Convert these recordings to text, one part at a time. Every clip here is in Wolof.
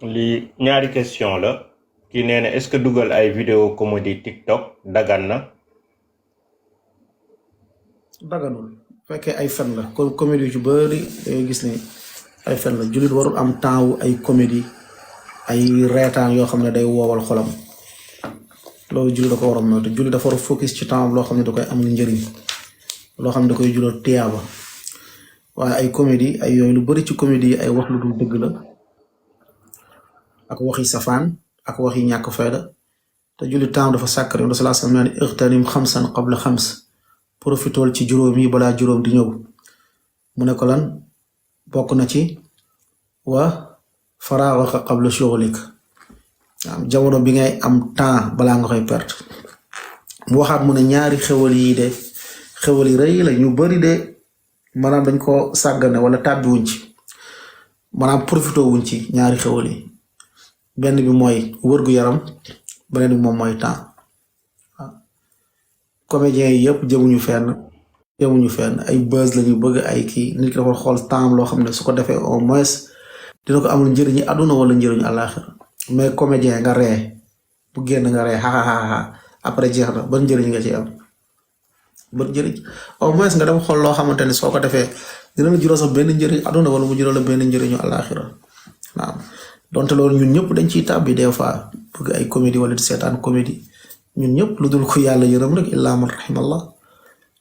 li ñaari question la ki neena est-ce que dugal ay vidéo comédie TikTok dagan na daganul fekkee ay fen la comme comédie yu bari day gis ni ay fen la julit warul am temps wu ay comédie ay reetaan yoo xam ne day woowal xolam loolu julit da ko war a moytu julit dafa war a focus ci temps loo xam ne da koy am njëriñ loo xam ne da koy jural tiyaaba waaye ay comédie ay yooyu lu bari ci comédie yi ay wax lu dul dëgg la ak waxi safaan ak waxi ñàkk fayda te julit temps dafa sàkkar yoon sallallahu alayhi wasallam ne ixtanim xamsan qabla xams profitool ci juróom yi balaa juróom di ñëw mu ne ko lan bokk na ci wa faraaxaka qabla shughlik jamono bi ngay am temps balaa nga koy perte mu waxaat mu ne ñaari xewal yi de xewal yi rëy la ñu bari de maanaam dañ ko sàggane wala tàbbi wuñ ci maanaam profito wuñ ci ñaari xewal yi benn bi mooy wërgu yaram beneen bi moom mooy temps comédiens yi yëpp jëmuñu fenn ay buzz lañu bëgg ay kii nit ki dafa xool temps loo xam ne su ko defee au moins dina ko amul njëriñu àdduna wala njëriñu àllaaxira mais comédien nga ree bu génn nga ree xaxaxaxa après jeex na ban njëriñ nga ci am ban njëriñ au moins nga dem xool loo xamante ne soo ko defee dina la jural sax benn njëriñ àdduna wala mu jural la benn njëriñu àllaaxira waaw donte loolu ñun ñëpp dañ ciy tàbbi des fois bëgg ay comédie wala di seetaan comédie ñun ñëpp lu dul ko yàlla yërëm rek illaa man rahimallah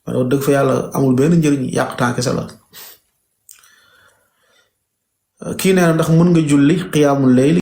mais dëgg fa yàlla amul benn njëriñ yàq temps kese la kii nee na ndax mën nga julli qiyaamul layli